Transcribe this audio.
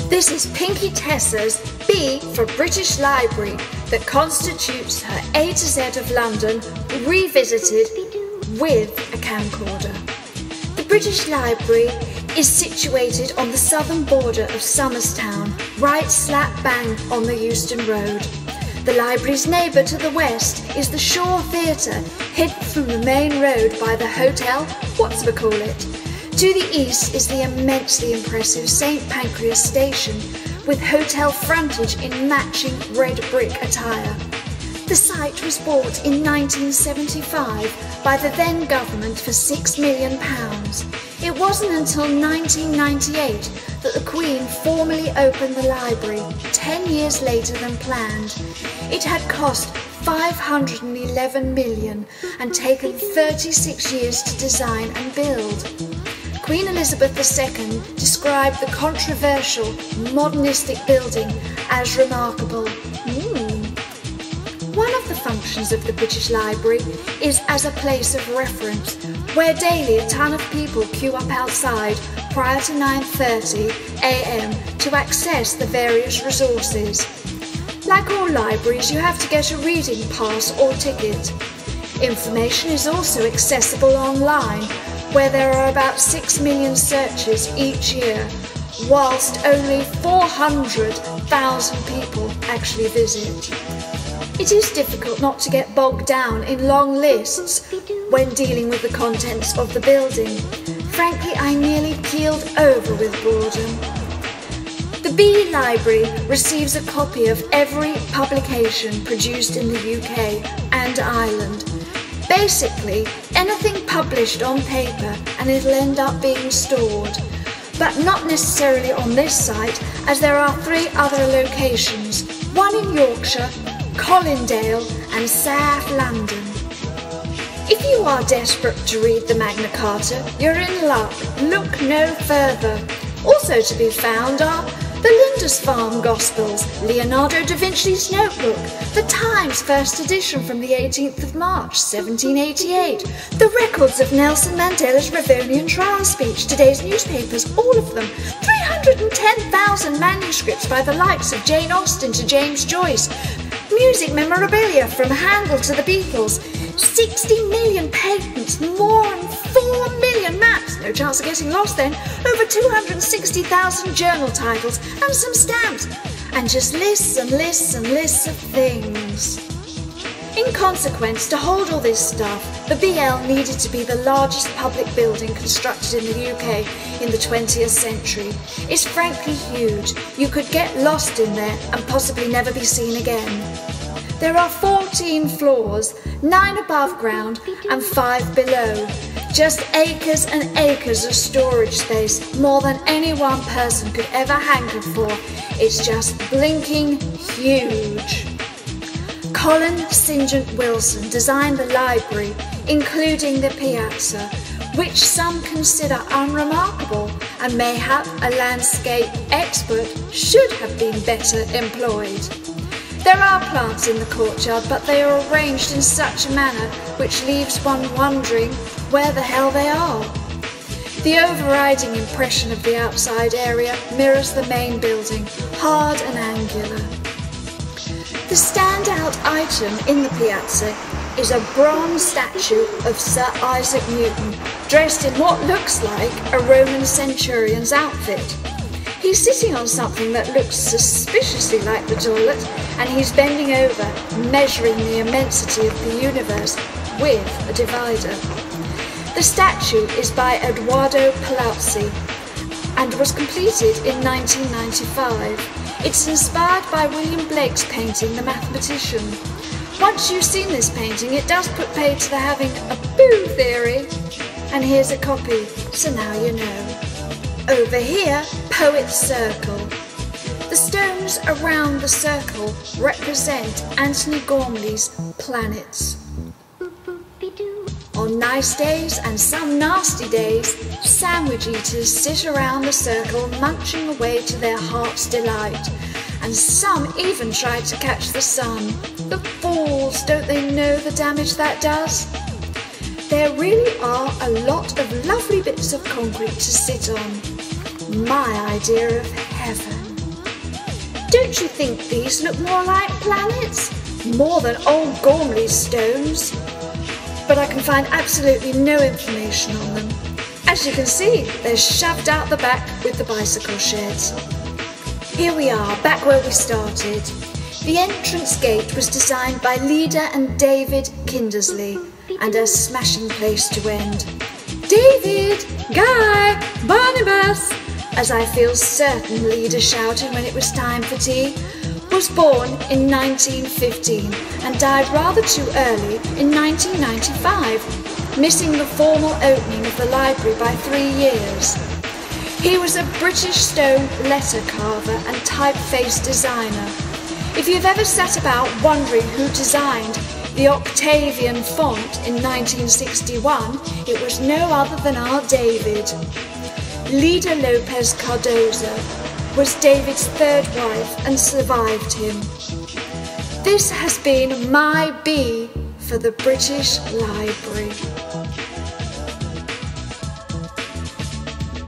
This is Pinkietessa's B for British Library that constitutes her A to Z of London revisited with a camcorder. The British Library is situated on the southern border of Somerstown, right slap bang on the Euston Road. The library's neighbour to the west is the Shore Theatre, hidden from the main road by the hotel, whatchamacallit. To the east is the immensely impressive St Pancras station, with hotel frontage in matching red brick attire. The site was bought in 1975 by the then government for £6 million. It wasn't until 1998 that the Queen formally opened the library, 10 years later than planned. It had cost £511 million and taken 36 years to design and build. Queen Elizabeth II described the controversial, modernistic building as remarkable. One of the functions of the British Library is as a place of reference, where daily a ton of people queue up outside prior to 9:30 AM to access the various resources. Like all libraries, you have to get a reading pass or ticket. Information is also accessible online, where there are about 6 million searches each year, whilst only 400,000 people actually visit. It is difficult not to get bogged down in long lists when dealing with the contents of the building. Frankly, I nearly keeled over with boredom. The B Library receives a copy of every publication produced in the UK and Ireland. Basically, anything published on paper and it'll end up being stored. But not necessarily on this site, as there are 3 other locations, one in Yorkshire, Colindale and South London. If you are desperate to read the Magna Carta, you're in luck. Look no further. Also to be found are the Lindisfarne Gospels, Leonardo da Vinci's Notebook, the Times first edition from the 18th of March 1788, the records of Nelson Mandela's Ravonian trial speech, today's newspapers, all of them, 310,000 manuscripts by the likes of Jane Austen to James Joyce, music memorabilia from Handel to the Beatles, 60 million patents, more than 4 million maps, no chance of getting lost then, over 260,000 journal titles and some stamps, and just lists and lists and lists of things. In consequence, to hold all this stuff, the BL needed to be the largest public building constructed in the UK in the 20th century. It's frankly huge. You could get lost in there and possibly never be seen again. There are 14 floors, 9 above ground and 5 below. Just acres and acres of storage space, more than any one person could ever hanker for. It's just blinking huge. Colin St. John Wilson designed the library, including the piazza, which some consider unremarkable, and mayhap a landscape expert should have been better employed. There are plants in the courtyard, but they are arranged in such a manner which leaves one wondering where the hell they are. The overriding impression of the outside area mirrors the main building, hard and angular. The standout item in the piazza is a bronze statue of Sir Isaac Newton, dressed in what looks like a Roman centurion's outfit. He's sitting on something that looks suspiciously like the toilet, and he's bending over, measuring the immensity of the universe with a divider. The statue is by Edoardo Palazzi and was completed in 1995. It's inspired by William Blake's painting, The Mathematician. Once you've seen this painting, it does put paid to the having a boo theory. And here's a copy, so now you know. Over here, Poet's Circle. The stones around the circle represent Anthony Gormley's planets. On nice days and some nasty days, sandwich eaters sit around the circle munching away to their heart's delight, and some even try to catch the sun. The fools, don't they know the damage that does? There really are a lot of lovely bits of concrete to sit on. my idea of heaven. Don't you think these look more like planets? More than old Gormley's stones? But I can find absolutely no information on them. As you can see, they're shoved out the back with the bicycle sheds. Here we are, back where we started. The entrance gate was designed by Leda and David Kindersley, and a smashing place to end. David, Guy, Barnabas, as I feel certain Leda shouted when it was time for tea, was born in 1915 and died rather too early in 1995, missing the formal opening of the library by 3 years. He was a British stone letter carver and typeface designer. If you've ever sat about wondering who designed the Octavian font in 1961, it was no other than our David. Leda Lopez Cardoza was David's third wife and survived him. This has been my B for the British Library.